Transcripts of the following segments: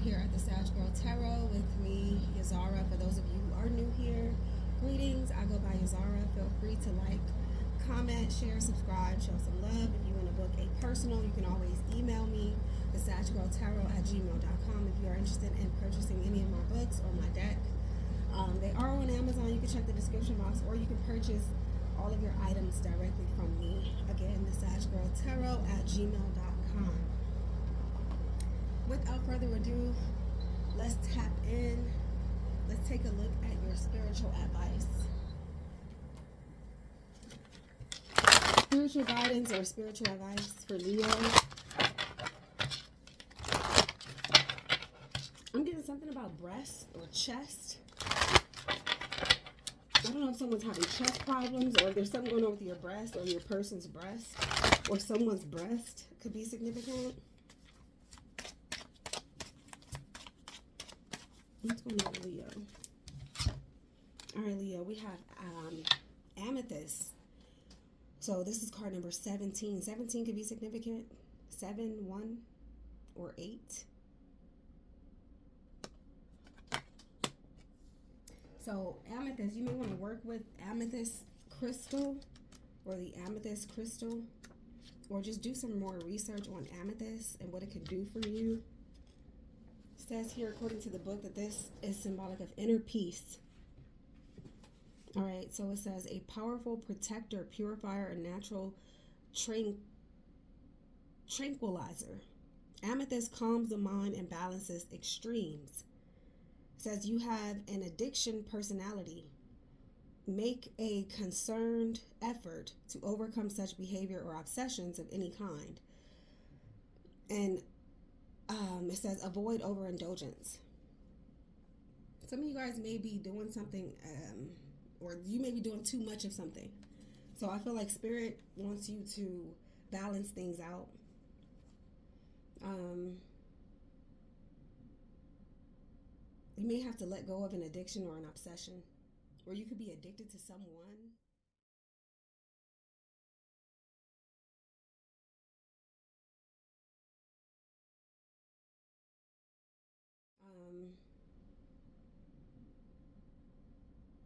here at the Sag Girl Tarot with me, Yazara. For those of you who are new here, greetings. I go by Yazara. Feel free to like, comment, share, subscribe, show some love. If you want to book a personal, you can always email me, thesaggirltarot@gmail.com. If you are interested in purchasing any of my books or my deck, they are on Amazon. You can check the description box, or you can purchase all of your items directly from me. Again, thesaggirltarot@gmail.com. Without further ado, let's tap in. Let's take a look at your spiritual advice. Spiritual guidance or spiritual advice for Leo. I'm getting something about breast or chest. I don't know if someone's having chest problems or if there's something going on with your breast or your person's breast or someone's breast could be significant. What's going on with Leo? All right, Leo, we have amethyst. So this is card number 17. 17 could be significant. 7, 1, or 8. So amethyst, you may want to work with amethyst crystal or the amethyst crystal, or just do some more research on amethyst and what it can do for you. It says here, according to the book, that this is symbolic of inner peace. All right, so it says a powerful protector, purifier, and natural tranquilizer. Amethyst calms the mind and balances extremes. It says you have an addiction personality. Make a concerted effort to overcome such behavior or obsessions of any kind. And it says avoid overindulgence. Some of you guys may be doing something, or you may be doing too much of something. So I feel like Spirit wants you to balance things out. You may have to let go of an addiction or an obsession, or you could be addicted to someone.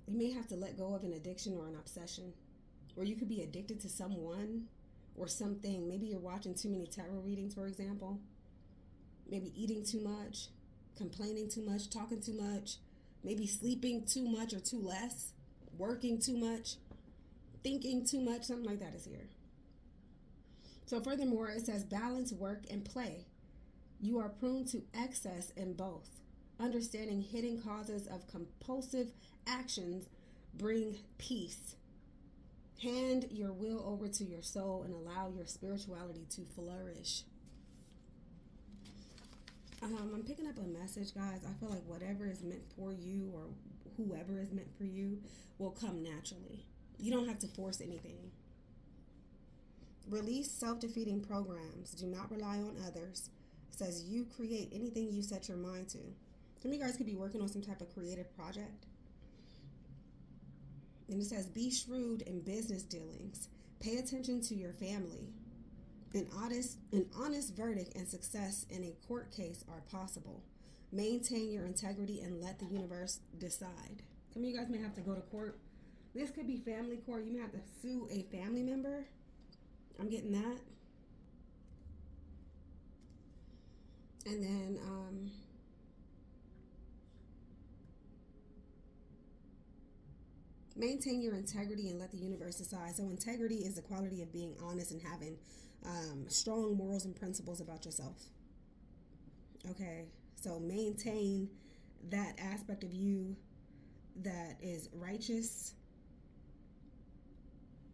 You may have to let go of an addiction or an obsession, or you could be addicted to someone or something. Maybe you're watching too many tarot readings, for example. Maybe eating too much, complaining too much, talking too much, maybe sleeping too much or too less, working too much, thinking too much, something like that is here. So furthermore, it says balance work and play. You are prone to excess in both. Understanding hidden causes of compulsive actions bring peace. Hand your will over to your soul and allow your spirituality to flourish. I'm picking up a message, guys. I feel like whatever is meant for you or whoever is meant for you will come naturally. You don't have to force anything. Release self-defeating programs. Do not rely on others. It says you create anything you set your mind to. Some of you guys could be working on some type of creative project. And it says be shrewd in business dealings. Pay attention to your family. An honest verdict and success in a court case are possible. Maintain your integrity and let the universe decide. Some of you guys may have to go to court. This could be family court. You may have to sue a family member. I'm getting that. And then maintain your integrity and let the universe decide. So integrity is the quality of being honest and having strong morals and principles about yourself. Okay, so maintain that aspect of you that is righteous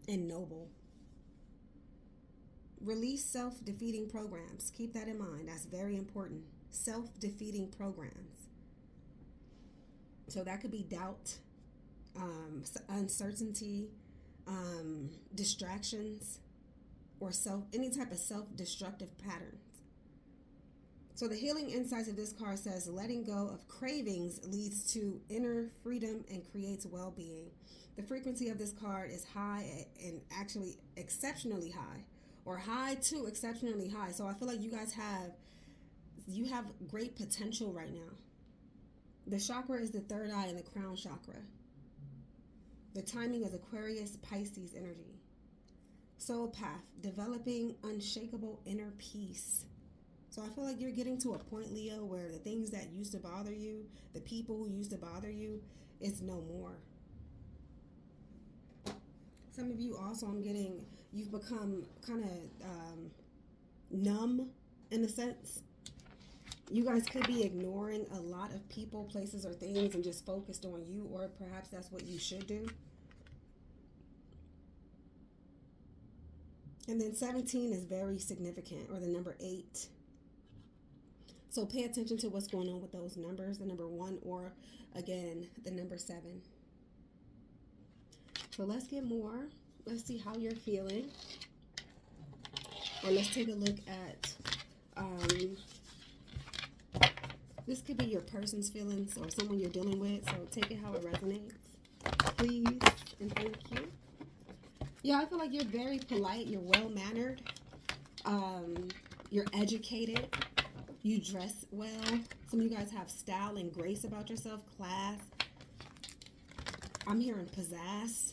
and noble. Release self-defeating programs. Keep that in mind. That's very important. Self-defeating programs. So that could be doubt, uncertainty, distractions, or any type of self-destructive patterns. So the healing insights of this card says letting go of cravings leads to inner freedom and creates well-being. The frequency of this card is high and actually exceptionally high, or high to exceptionally high. So I feel like you guys have you have great potential right now. The chakra is the third eye and the crown chakra. The timing is Aquarius, Pisces energy. Soul path, developing unshakable inner peace. So I feel like you're getting to a point, Leo, where the things that used to bother you, the people who used to bother you, it's no more. Some of you also, you've become kind of numb in a sense. You guys could be ignoring a lot of people, places, or things and just focused on you, or perhaps that's what you should do. And then 17 is very significant, or the number 8. So pay attention to what's going on with those numbers, the number 1, or again, the number 7. So let's get more. Let's see how you're feeling. Or let's take a look at, this could be your person's feelings or someone you're dealing with. So take it how it resonates, please, and thank you. Yeah, I feel like you're very polite. You're well-mannered. You're educated. You dress well. Some of you guys have style and grace about yourself. Class. I'm hearing pizzazz.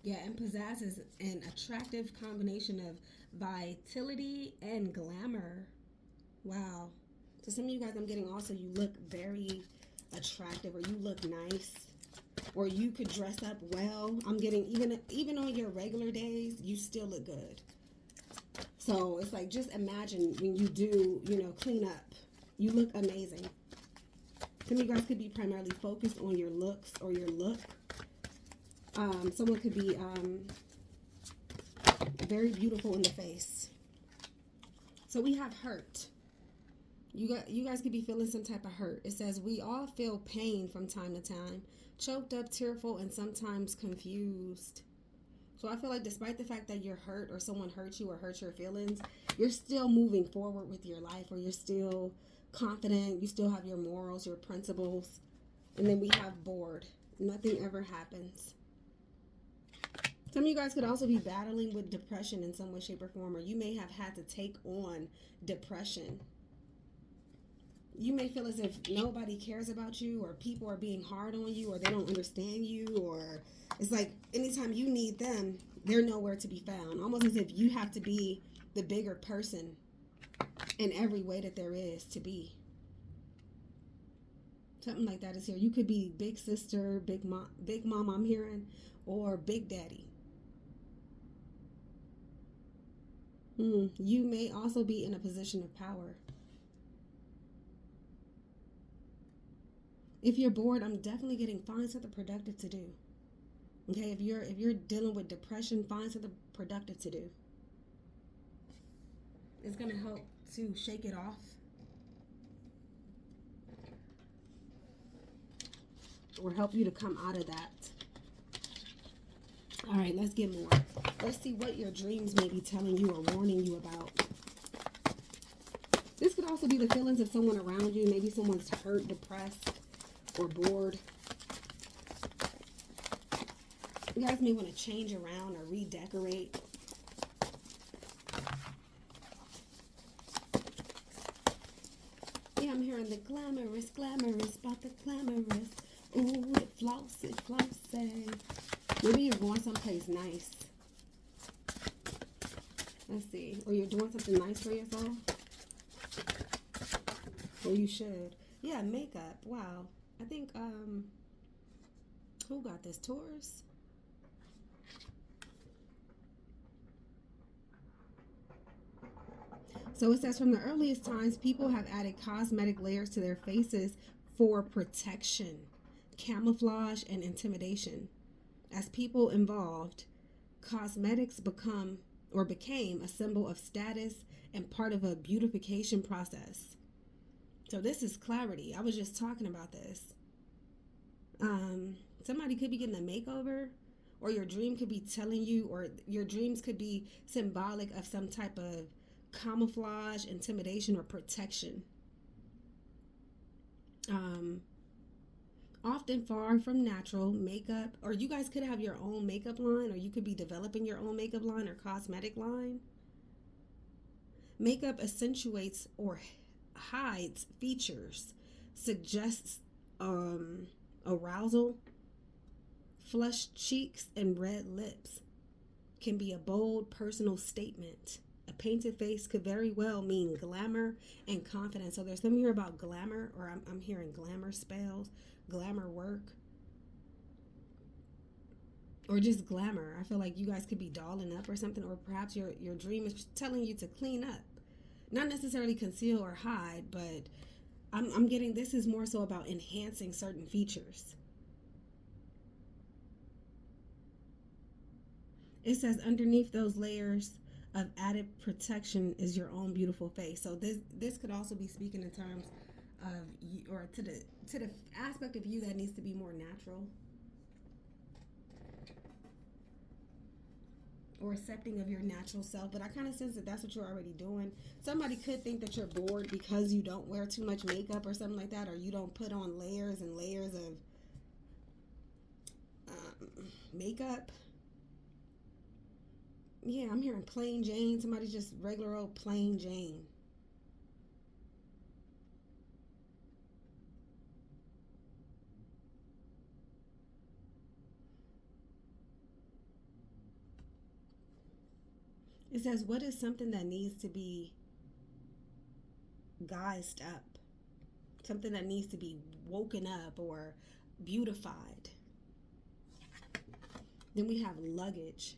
Yeah, and pizzazz is an attractive combination of vitality and glamour. Wow. So some of you guys, I'm getting also, you look very attractive, or you look nice. Or you could dress up well. I'm getting, even on your regular days, you still look good. So it's like, just imagine when you do, clean up. You look amazing. Some of you guys could be primarily focused on your looks or your look. Someone could be very beautiful in the face. So we have hurt. You guys could be feeling some type of hurt. It says we all feel pain from time to time. Choked up, tearful, and sometimes confused. So I feel like despite the fact that you're hurt or someone hurt you or hurt your feelings, you're still moving forward with your life, or you're still confident. You still have your morals, your principles. And then we have bored. Nothing ever happens. Some of you guys could also be battling with depression in some way, shape, or form, or you may have had to take on depression. You may feel as if nobody cares about you, or people are being hard on you, or they don't understand you, or it's like anytime you need them, they're nowhere to be found. Almost as if you have to be the bigger person in every way that there is to be. Something like that is here. You could be big sister, big mom I'm hearing, or big daddy. You may also be in a position of power. If you're bored, I'm definitely getting, find something productive to do. Okay, if you're dealing with depression, find something productive to do. It's gonna help to shake it off. Or help you to come out of that. All right, let's get more. Let's see what your dreams may be telling you or warning you about. This could also be the feelings of someone around you. Maybe someone's hurt, depressed, or bored. You guys may want to change around or redecorate. Yeah, I'm hearing the glamorous, about the glamorous. Ooh, it flossy. Maybe you're going someplace nice. Let's see. Or you're doing something nice for yourself. Or you should. Yeah, makeup. Wow. I think, who got this? Taurus? So it says, from the earliest times, people have added cosmetic layers to their faces for protection, camouflage, and intimidation. As people evolved, cosmetics became a symbol of status and part of a beautification process. So this is clarity. I was just talking about this. Somebody could be getting a makeover, or your dream could be telling you, or your dreams could be symbolic of some type of camouflage, intimidation, or protection. Often far from natural makeup, or you guys could have your own makeup line, or you could be developing your own makeup line or cosmetic line. Makeup accentuates or hides features, suggests arousal, flushed cheeks, and red lips. Can be a bold personal statement. A painted face could very well mean glamour and confidence. So there's something here about glamour, or I'm hearing glamour spells, glamour work, or just glamour. I feel like you guys could be dolling up or something, or perhaps your dream is telling you to clean up. Not necessarily conceal or hide, but I'm getting this is more so about enhancing certain features. It says underneath those layers of added protection is your own beautiful face. So this could also be speaking in terms of you, or to the aspect of you that needs to be more natural, or accepting of your natural self. But I kind of sense that that's what you're already doing. Somebody could think that you're bored because you don't wear too much makeup or something like that, or you don't put on layers and layers of makeup. Yeah, I'm hearing plain Jane. Somebody's just regular old plain Jane. It says, what is something that needs to be guised up? Something that needs to be woken up or beautified. Then we have luggage.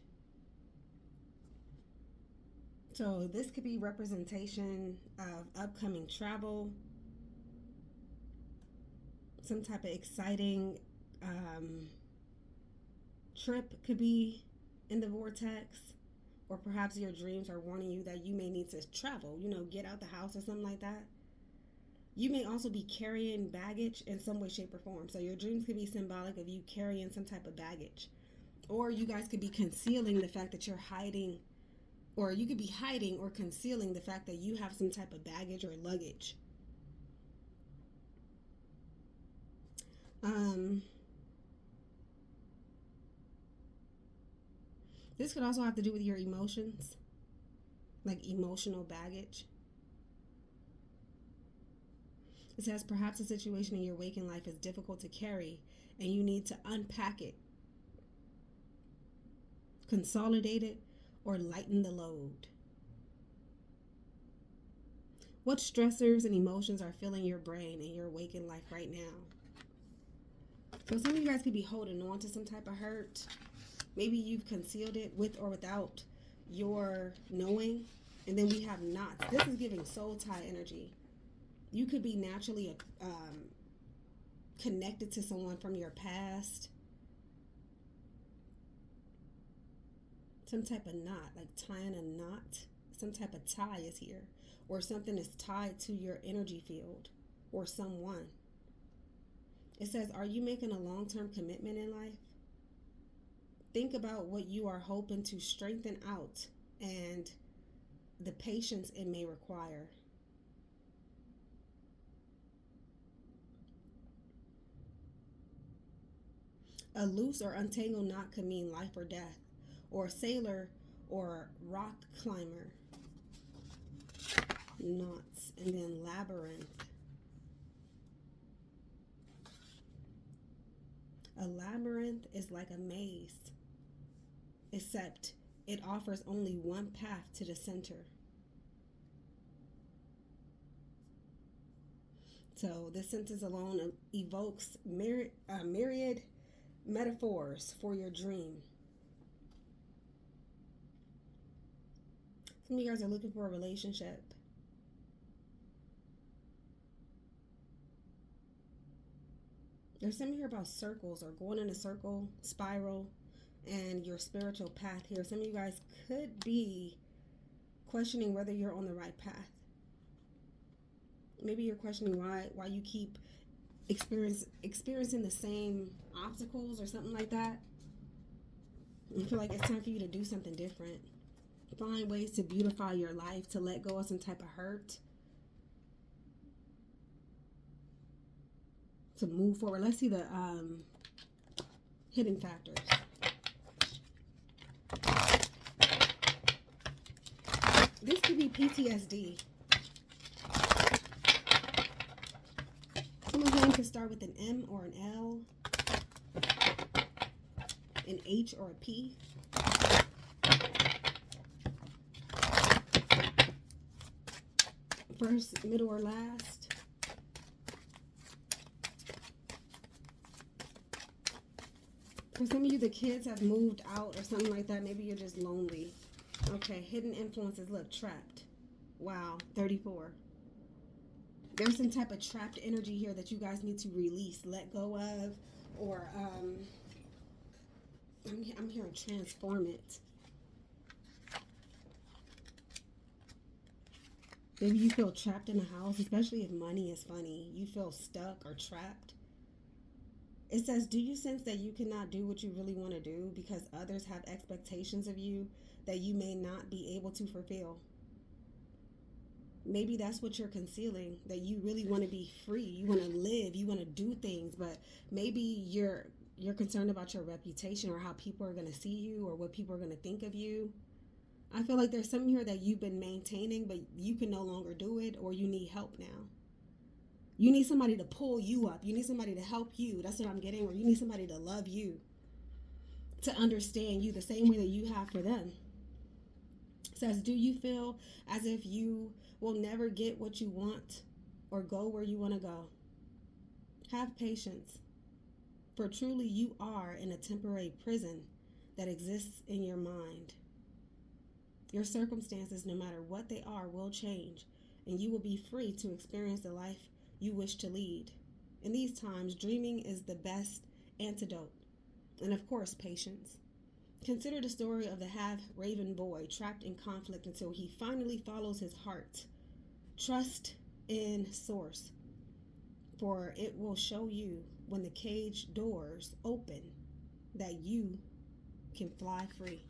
So this could be representation of upcoming travel, some type of exciting trip could be in the vortex, or perhaps your dreams are warning you that you may need to travel, get out the house or something like that. You may also be carrying baggage in some way, shape, or form. So your dreams could be symbolic of you carrying some type of baggage. Or you guys could be concealing the fact that you're hiding, or you could be hiding or concealing the fact that you have some type of baggage or luggage. This could also have to do with your emotions, like emotional baggage. It says perhaps a situation in your waking life is difficult to carry and you need to unpack it, consolidate it, or lighten the load. What stressors and emotions are filling your brain in your waking life right now? So some of you guys could be holding on to some type of hurt. Maybe you've concealed it with or without your knowing. And then we have knots. This is giving soul tie energy. You could be naturally connected to someone from your past. Some type of knot, like tying a knot. Some type of tie is here. Or something is tied to your energy field or someone. It says, are you making a long-term commitment in life? Think about what you are hoping to strengthen out and the patience it may require. A loose or untangled knot could mean life or death, or a sailor or rock climber. Knots. And then labyrinth. A labyrinth is like a maze, except it offers only one path to the center. So this sentence alone evokes myriad metaphors for your dream. Some of you guys are looking for a relationship. There's something here about circles or going in a circle, spiral, and your spiritual path here. Some of you guys could be questioning whether you're on the right path. Maybe you're questioning why you keep experiencing the same obstacles or something like that. I feel like it's time for you to do something different. Find ways to beautify your life, to let go of some type of hurt, to move forward. Let's see the hidden factors. This could be PTSD. Someone's name could start with an M or an L, an H or a P. First, middle, or last. For some of you, the kids have moved out or something like that. Maybe you're just lonely. Okay, hidden influences. Look, trapped. Wow, 34. There's some type of trapped energy here that you guys need to release, let go of, or I'm hearing transform it. Maybe you feel trapped in a house, especially if money is funny. You feel stuck or trapped. It says, do you sense that you cannot do what you really want to do because others have expectations of you that you may not be able to fulfill? Maybe that's what you're concealing, that you really want to be free. You want to live. You want to do things, but maybe you're concerned about your reputation or how people are going to see you or what people are going to think of you. I feel like there's something here that you've been maintaining, but you can no longer do it, or you need help now. You need somebody to pull you up. You need somebody to help you. That's what I'm getting. Or you need somebody to love you, to understand you the same way that you have for them. It says, do you feel as if you will never get what you want or go where you want to go? Have patience, for truly you are in a temporary prison that exists in your mind. Your circumstances, no matter what they are, will change, and you will be free to experience the life you wish to lead. In these times, dreaming is the best antidote, and of course, patience. Consider the story of the half-raven boy trapped in conflict until he finally follows his heart. Trust in Source, for it will show you when the cage doors open that you can fly free.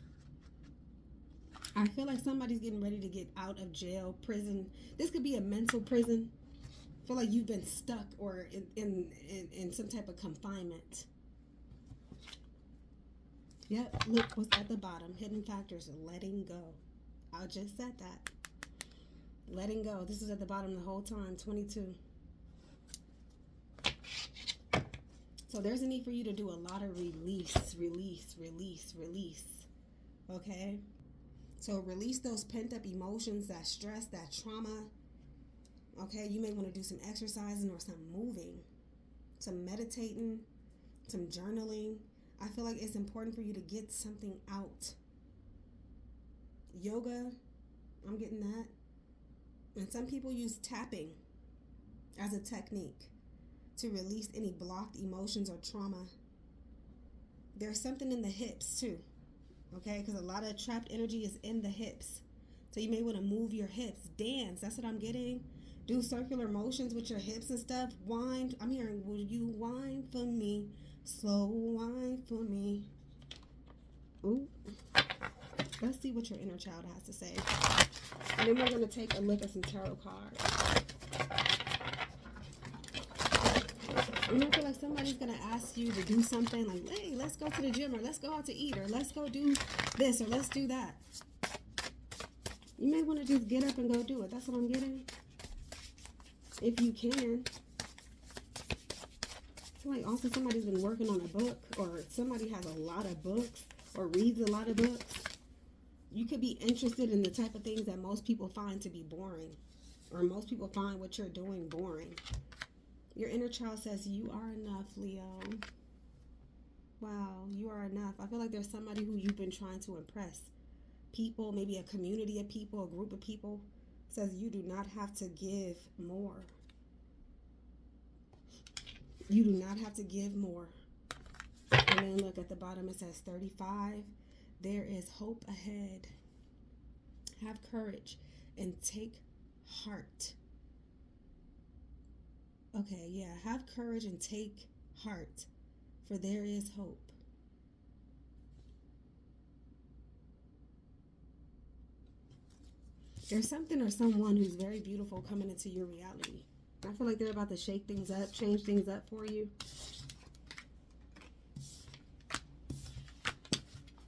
I feel like somebody's getting ready to get out of jail, prison. This could be a mental prison. I feel like you've been stuck or in some type of confinement. Yep, look what's at the bottom. Hidden factors, letting go. I just said that. Letting go. This is at the bottom the whole time, 22. So there's a need for you to do a lot of release. Okay? So release those pent-up emotions, that stress, that trauma. Okay? You may want to do some exercising or some moving, some meditating, some journaling. I feel like it's important for you to get something out. Yoga, I'm getting that. And some people use tapping as a technique to release any blocked emotions or trauma. There's something in the hips too, okay? Because a lot of trapped energy is in the hips. So you may want to move your hips. Dance, that's what I'm getting. Do circular motions with your hips and stuff. Whine. I'm hearing, will you whine for me? Slow whine for me. Ooh. Let's see what your inner child has to say. And then we're going to take a look at some tarot cards. And I feel like somebody's going to ask you to do something like, hey, let's go to the gym, or let's go out to eat, or let's go do this, or let's do that. You may want to just get up and go do it. That's what I'm getting. If you can. I feel like also somebody's been working on a book, or somebody has a lot of books, or reads a lot of books. You could be interested in the type of things that most people find to be boring, or most people find what you're doing boring. Your inner child says, you are enough, Leo. Wow, you are enough. I feel like there's somebody who you've been trying to impress. People, maybe a community of people, a group of people, says you do not have to give more. You do not have to give more. And then look at the bottom, it says 35. There is hope ahead. Have courage and take heart. Okay, yeah. Have courage and take heart, for there is hope. There's something or someone who's very beautiful coming into your reality. I feel like they're about to shake things up, change things up for you.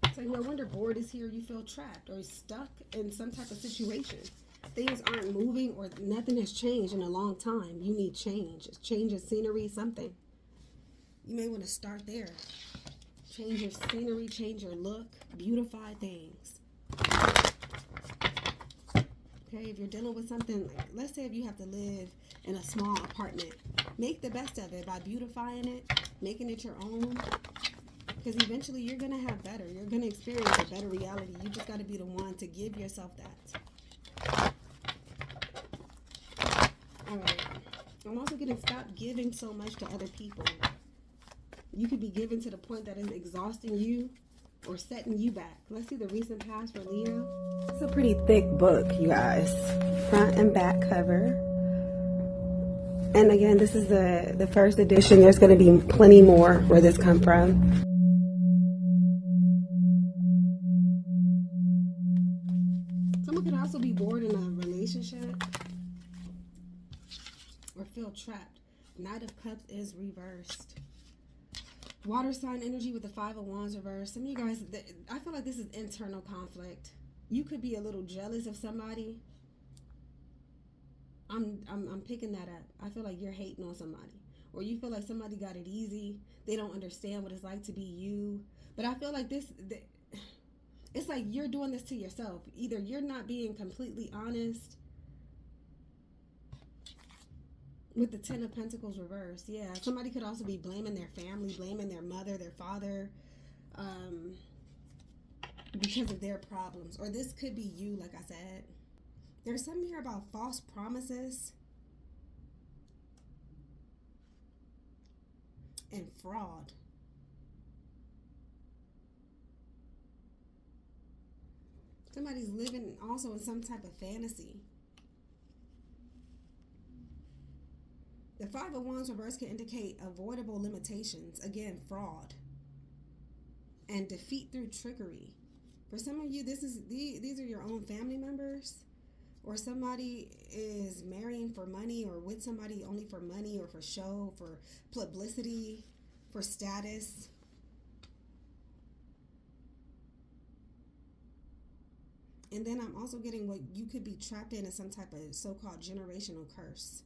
It's like no wonder bored is here. You feel trapped or stuck in some type of situation. things aren't moving or nothing has changed in a long time. You need change. Change of scenery, something. You may want to start there. Change your scenery, change your look, beautify things. Okay, if you're dealing with something, like, let's say if you have to live in a small apartment, make the best of it by beautifying it, making it your own. Because eventually you're going to have better. You're going to experience a better reality. You just got to be the one to give yourself that. Alright. I'm also getting stop giving so much to other people. You could be giving to the point that is exhausting you or setting you back. Let's see the recent past for Leo. It's a pretty thick book, you guys. Front and back cover. And again, this is the first edition. There's going to be plenty more where this come from. Someone could also be bored in a relationship or feel trapped. Knight of Cups is reversed. Water sign energy with the Five of Wands reversed. Some of you guys, I feel like this is internal conflict. You could be a little jealous of somebody. I'm picking that up. I feel like you're hating on somebody. Or you feel like somebody got it easy. They don't understand what it's like to be you. But I feel like it's like you're doing this to yourself. Either you're not being completely honest. With the Ten of Pentacles reversed, yeah. Somebody could also be blaming their family, blaming their mother, their father, because of their problems. Or this could be you, like I said. There's something here about false promises and fraud. Somebody's living also in some type of fantasy. The Five of Wands reverse can indicate avoidable limitations. Again, fraud. And defeat through trickery. For some of you, these are your own family members. Or somebody is marrying for money or with somebody only for money or for show, for publicity, for status. And then I'm also getting what you could be trapped in as some type of so-called generational curse.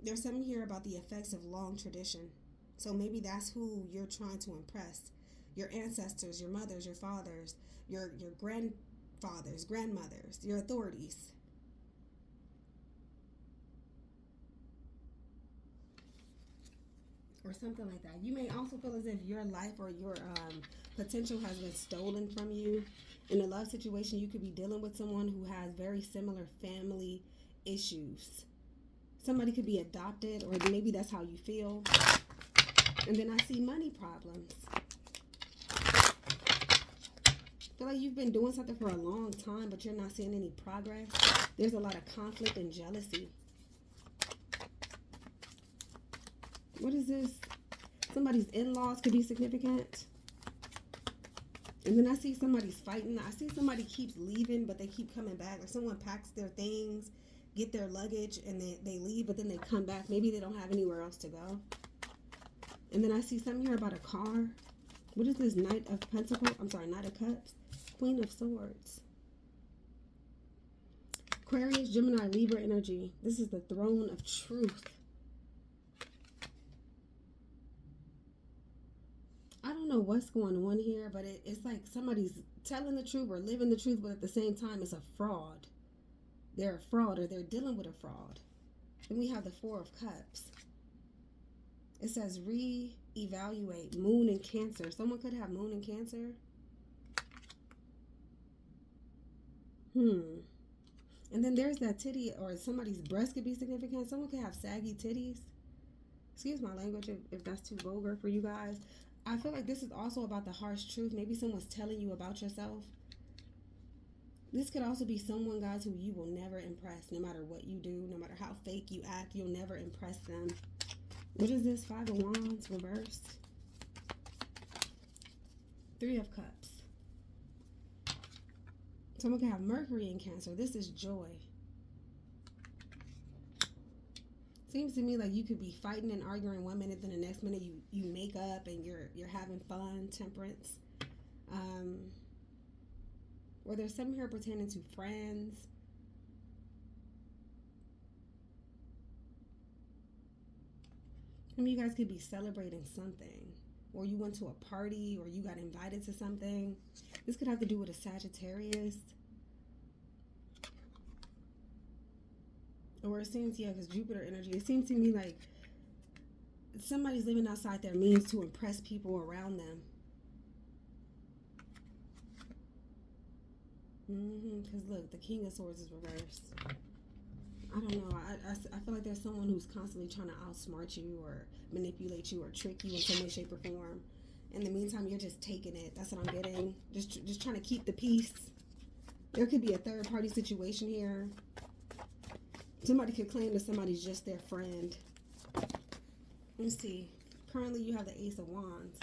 There's something here about the effects of long tradition. So maybe that's who you're trying to impress. Your ancestors, your mothers, your fathers, your grandfathers, grandmothers, your authorities. Or something like that. You may also feel as if your life or your potential has been stolen from you. In a love situation, you could be dealing with someone who has very similar family issues. Somebody could be adopted, or maybe that's how you feel. And then I see money problems. I feel like you've been doing something for a long time, but you're not seeing any progress. There's a lot of conflict and jealousy. What is this? Somebody's in-laws could be significant. And then I see somebody's fighting. I see somebody keeps leaving, but they keep coming back. Like someone packs their things, get their luggage, and they leave, but then they come back. Maybe they don't have anywhere else to go. And then I see something here about a car. What is this? Knight of Pentacles? I'm sorry, Knight of Cups. Queen of Swords. Aquarius, Gemini, Libra energy. This is the throne of truth. I don't know what's going on here, but it's like somebody's telling the truth or living the truth, but at the same time, it's a fraud. They're a fraud, or they're dealing with a fraud. Then we have the Four of Cups. It says re-evaluate. Moon in Cancer. Someone could have Moon in Cancer. And then there's that titty, or somebody's breast could be significant. Someone could have saggy titties. Excuse my language if that's too vulgar for you guys. I feel like this is also about the harsh truth. Maybe someone's telling you about yourself. This could also be someone, guys, who you will never impress. No matter what you do, no matter how fake you act, you'll never impress them. What is this? Five of Wands reversed. Three of Cups. Someone can have Mercury in Cancer. This is joy. Seems to me like you could be fighting and arguing one minute, then the next minute you make up and you're having fun. Temperance. Or there's something here pertaining to friends. Some of you guys could be celebrating something, or you went to a party, or you got invited to something. This could have to do with a Sagittarius. Or it seems, yeah, because Jupiter energy, it seems to me like somebody's living outside their means to impress people around them. Because look, the King of Swords is reversed. I don't know. I feel like there's someone who's constantly trying to outsmart you or manipulate you or trick you in some way, shape, or form. In the meantime, you're just taking it. That's what I'm getting. Just trying to keep the peace. There could be a third party situation here. Somebody could claim that somebody's just their friend. Let's see. Currently, you have the Ace of Wands.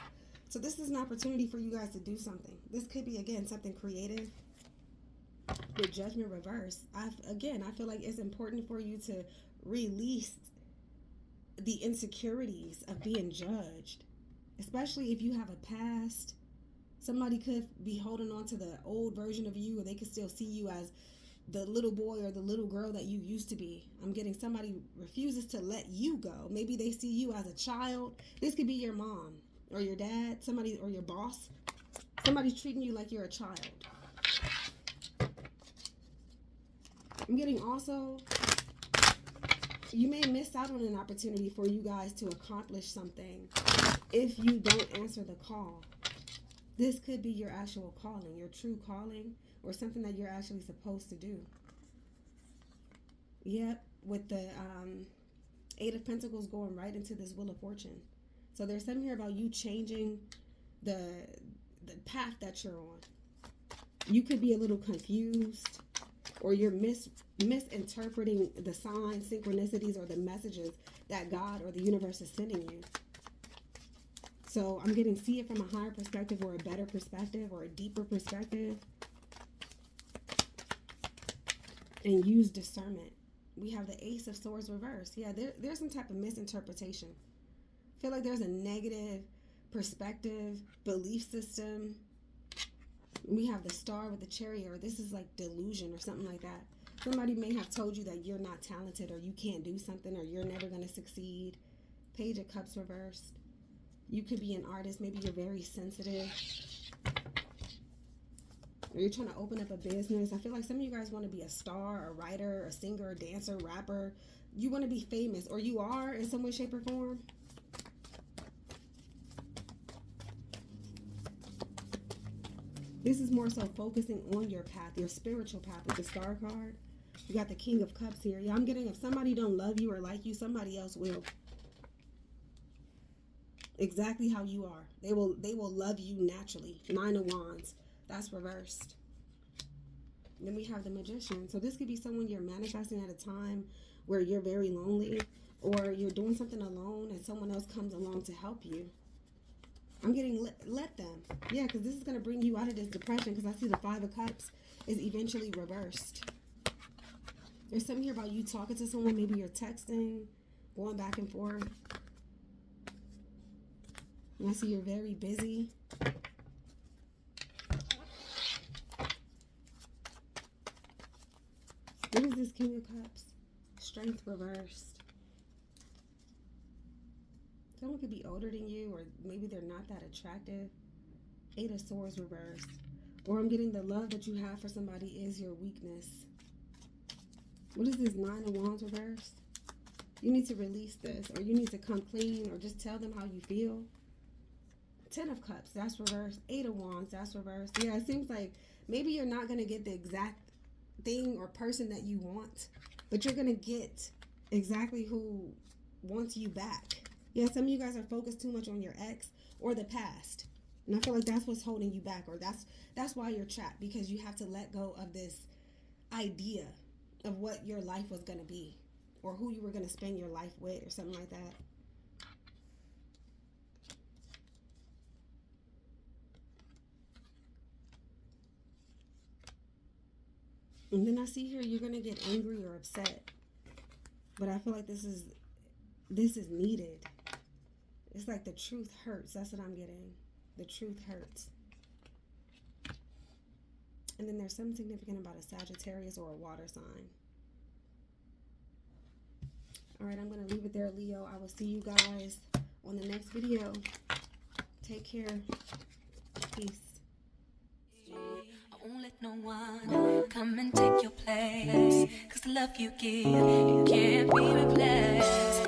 So this is an opportunity for you guys to do something. This could be, again, something creative. With Judgment reverse, I feel like it's important for you to release the insecurities of being judged, especially if you have a past. Somebody could be holding on to the old version of you, or they could still see you as the little boy or the little girl that you used to be. I'm getting somebody refuses to let you go. Maybe they see you as a child. This could be your mom or your dad, somebody, or your boss. Somebody's treating you like you're a child. I'm getting also, you may miss out on an opportunity for you guys to accomplish something if you don't answer the call. This could be your actual calling, your true calling, or something that you're actually supposed to do. Yep, with the Eight of Pentacles going right into this Wheel of Fortune. So there's something here about you changing the path that you're on. You could be a little confused, or you're misinterpreting the signs, synchronicities, or the messages that God or the universe is sending you. So I'm getting, see it from a higher perspective, or a better perspective, or a deeper perspective. And use discernment. We have the Ace of Swords reversed. Yeah, there's some type of misinterpretation. I feel like there's a negative perspective, belief system. We have the Star with the Chariot, or this is like delusion or something like that. Somebody may have told you that you're not talented, or you can't do something, or you're never going to succeed. Page of Cups reversed. You could be an artist. Maybe you're very sensitive. Or you're trying to open up a business. I feel like some of you guys want to be a star, a writer, a singer, a dancer, rapper. You want to be famous, or you are in some way, shape, or form. This is more so focusing on your path, your spiritual path with the Star card. You got the King of Cups here. Yeah, I'm getting, if somebody don't love you or like you, somebody else will. Exactly how you are. They will love you naturally. Nine of Wands. That's reversed. Then we have the Magician. So this could be someone you're manifesting at a time where you're very lonely, or you're doing something alone and someone else comes along to help you. I'm getting let them. Yeah, because this is going to bring you out of this depression, because I see the Five of Cups is eventually reversed. There's something here about you talking to someone. Maybe you're texting, going back and forth. And I see you're very busy. What is this King of Cups? Strength reversed. Someone could be older than you, or maybe they're not that attractive. Eight of Swords reversed. Or I'm getting the love that you have for somebody is your weakness. What is this Nine of Wands reversed? You need to release this, or you need to come clean, or just tell them how you feel. Ten of Cups, that's reversed. Eight of Wands, that's reversed. Yeah, it seems like maybe you're not going to get the exact thing or person that you want, but you're going to get exactly who wants you back. Yeah, some of you guys are focused too much on your ex or the past. And I feel like that's what's holding you back, or that's why you're trapped, because you have to let go of this idea of what your life was going to be, or who you were going to spend your life with, or something like that. And then I see here you're going to get angry or upset. But I feel like this is needed. It's like the truth hurts. That's what I'm getting. The truth hurts. And then there's something significant about a Sagittarius or a water sign. All right, I'm going to leave it there, Leo. I will see you guys on the next video. Take care. Peace. I won't let no one come and take your place, 'cause the love you give, it can't be replaced.